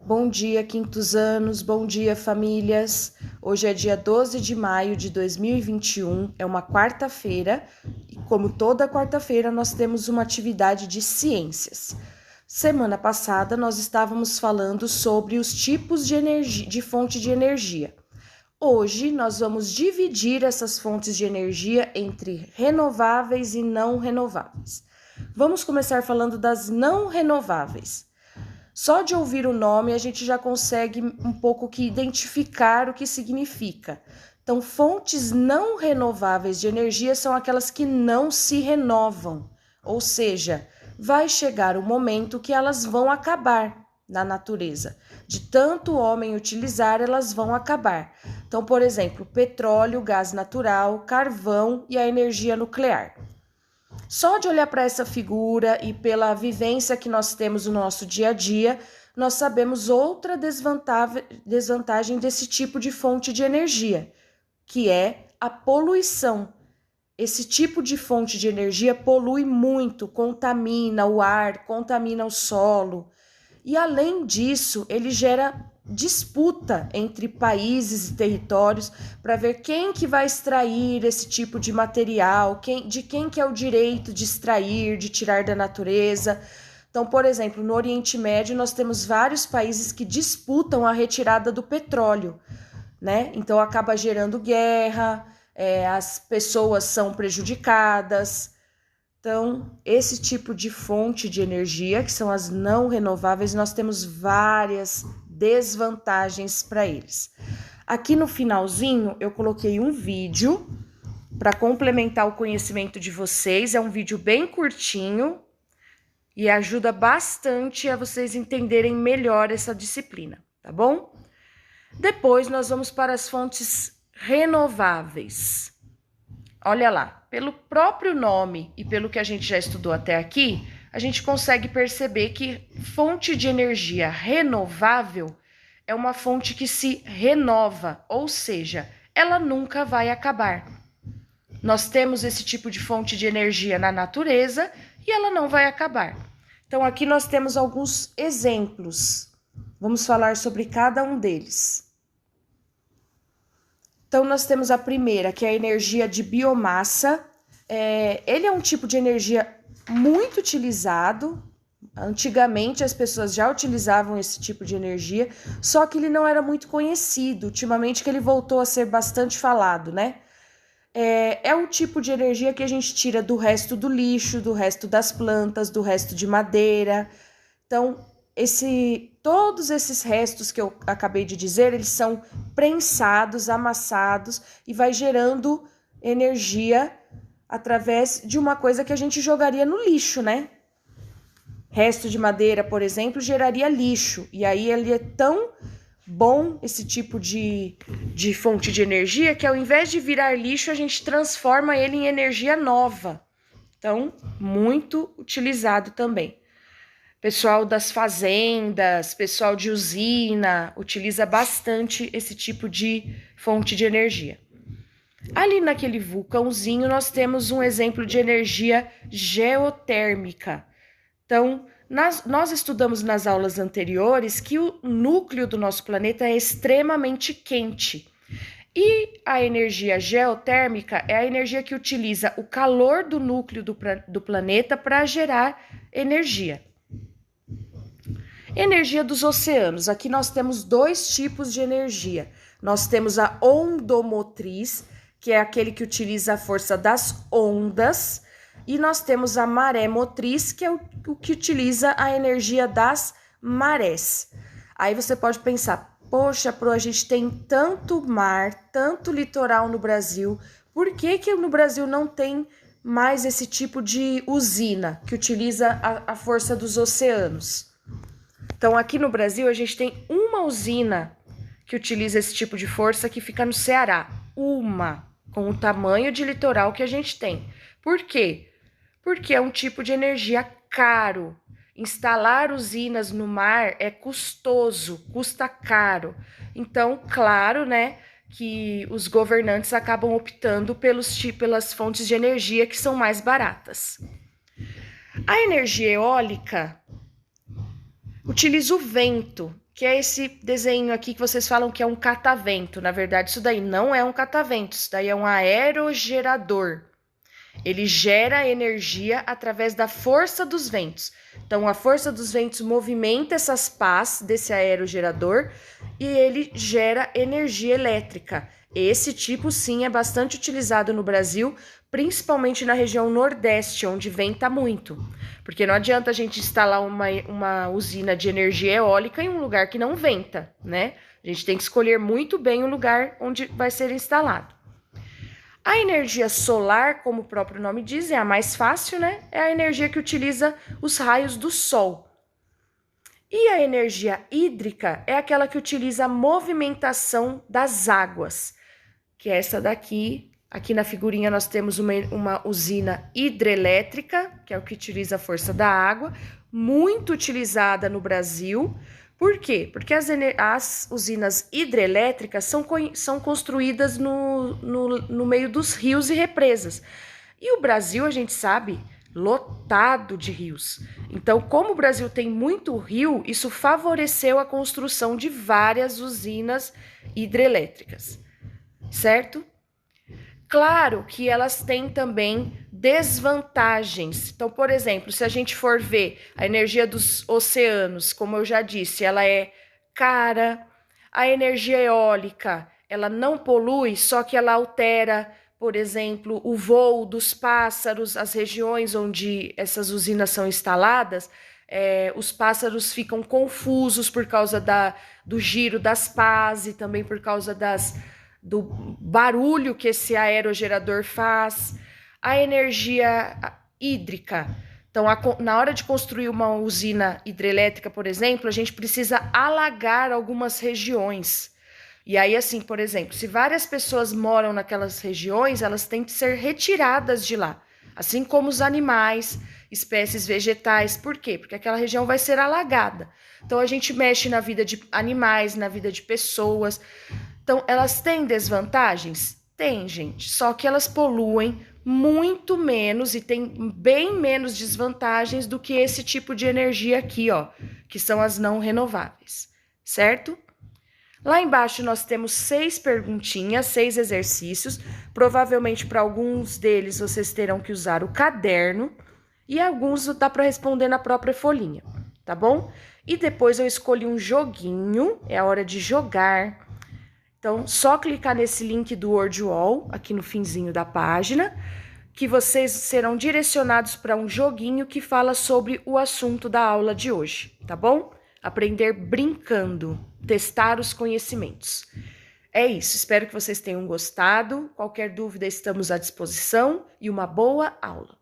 Bom dia, quintos anos, bom dia, famílias. Hoje é dia 12 de maio de 2021, é uma quarta-feira e, como toda quarta-feira, nós temos uma atividade de ciências. Semana passada, nós estávamos falando sobre os tipos de energia, de fonte de energia. Hoje, nós vamos dividir essas fontes de energia entre renováveis e não renováveis. Vamos começar falando das não renováveis. Só de ouvir o nome a gente já consegue um pouco que identificar o que significa. Então, fontes não renováveis de energia são aquelas que não se renovam, ou seja, vai chegar o momento que elas vão acabar na natureza. De tanto o homem utilizar, elas vão acabar. Então, por exemplo, petróleo, gás natural, carvão e a energia nuclear. Só de olhar para essa figura e pela vivência que nós temos no nosso dia a dia, nós sabemos outra desvantagem desse tipo de fonte de energia, que é a poluição. Esse tipo de fonte de energia polui muito, contamina o ar, contamina o solo. E além disso, ele gera disputa entre países e territórios para ver quem que vai extrair esse tipo de material, de quem que é o direito de extrair, de tirar da natureza. Então, por exemplo, no Oriente Médio nós temos vários países que disputam a retirada do petróleo, né? Então acaba gerando guerra, as pessoas são prejudicadas. Então, esse tipo de fonte de energia, que são as não renováveis, nós temos várias desvantagens para eles. Aqui no finalzinho, eu coloquei um vídeo para complementar o conhecimento de vocês. É um vídeo bem curtinho e ajuda bastante a vocês entenderem melhor essa disciplina, tá bom? Depois, nós vamos para as fontes renováveis. Olha lá, pelo próprio nome e pelo que a gente já estudou até aqui, a gente consegue perceber que fonte de energia renovável é uma fonte que se renova, ou seja, ela nunca vai acabar. Nós temos esse tipo de fonte de energia na natureza e ela não vai acabar. Então, aqui nós temos alguns exemplos. Vamos falar sobre cada um deles. Então, nós temos a primeira, que é a energia de biomassa. Ele é um tipo de energia muito utilizado. Antigamente, as pessoas já utilizavam esse tipo de energia, só que ele não era muito conhecido. Ultimamente, que ele voltou a ser bastante falado, né? É um tipo de energia que a gente tira do resto do lixo, do resto das plantas, do resto de madeira. Então, todos esses restos que eu acabei de dizer, eles são prensados, amassados e vai gerando energia através de uma coisa que a gente jogaria no lixo, né? Resto de madeira, por exemplo, geraria lixo. E aí ele é tão bom, esse tipo de fonte de energia, que ao invés de virar lixo, a gente transforma ele em energia nova. Então, muito utilizado também. Pessoal das fazendas, pessoal de usina, utiliza bastante esse tipo de fonte de energia. Ali naquele vulcãozinho, nós temos um exemplo de energia geotérmica. Então, nós estudamos nas aulas anteriores que o núcleo do nosso planeta é extremamente quente. E a energia geotérmica é a energia que utiliza o calor do núcleo do planeta para gerar energia. Energia dos oceanos. Aqui nós temos dois tipos de energia. Nós temos a ondomotriz, que é aquele que utiliza a força das ondas, e nós temos a maré motriz, que é o que utiliza a energia das marés. Aí você pode pensar, poxa, a gente tem tanto mar, tanto litoral no Brasil, por que no Brasil não tem mais esse tipo de usina que utiliza a força dos oceanos? Então, aqui no Brasil, a gente tem uma usina que utiliza esse tipo de força que fica no Ceará. Uma, com o tamanho de litoral que a gente tem. Por quê? Porque é um tipo de energia caro. Instalar usinas no mar é custoso, custa caro. Então, claro, né, que os governantes acabam optando pelas fontes de energia que são mais baratas. A energia eólica utiliza o vento. que é esse desenho aqui que vocês falam que é um catavento. Na verdade, isso daí não é um catavento, isso daí é um aerogerador. Ele gera energia através da força dos ventos. Então, a força dos ventos movimenta essas pás desse aerogerador e ele gera energia elétrica. Esse tipo, sim, é bastante utilizado no Brasil, principalmente na região Nordeste, onde venta muito. Porque não adianta a gente instalar uma usina de energia eólica em um lugar que não venta, né? A gente tem que escolher muito bem o lugar onde vai ser instalado. A energia solar, como o próprio nome diz, é a mais fácil, né? É a energia que utiliza os raios do sol. E a energia hídrica é aquela que utiliza a movimentação das águas, que é essa daqui. Aqui na figurinha nós temos uma usina hidrelétrica, que é o que utiliza a força da água, muito utilizada no Brasil. Por quê? Porque as usinas hidrelétricas são construídas no meio dos rios e represas. E o Brasil, a gente sabe, lotado de rios. Então, como o Brasil tem muito rio, isso favoreceu a construção de várias usinas hidrelétricas, certo? Claro que elas têm também desvantagens. Então, por exemplo, se a gente for ver a energia dos oceanos, como eu já disse, ela é cara. A energia eólica, ela não polui, só que ela altera, por exemplo, o voo dos pássaros, as regiões onde essas usinas são instaladas, os pássaros ficam confusos por causa do giro das pás e também por causa do barulho que esse aerogerador faz. A energia hídrica. Então, na hora de construir uma usina hidrelétrica, por exemplo, a gente precisa alagar algumas regiões. E aí, assim, por exemplo, se várias pessoas moram naquelas regiões, elas têm que ser retiradas de lá. Assim como os animais, espécies vegetais. Por quê? Porque aquela região vai ser alagada. Então, a gente mexe na vida de animais, na vida de pessoas. Então, elas têm desvantagens? Tem, gente. Só que elas poluem muito menos e têm bem menos desvantagens do que esse tipo de energia aqui, ó, que são as não renováveis, certo? Lá embaixo nós temos 6 perguntinhas, 6 exercícios. Provavelmente para alguns deles vocês terão que usar o caderno e alguns dá para responder na própria folhinha, tá bom? E depois eu escolhi um joguinho, é a hora de jogar. Então, só clicar nesse link do WordWall, aqui no finzinho da página, que vocês serão direcionados para um joguinho que fala sobre o assunto da aula de hoje, tá bom? Aprender brincando, testar os conhecimentos. É isso, espero que vocês tenham gostado. Qualquer dúvida, estamos à disposição e uma boa aula.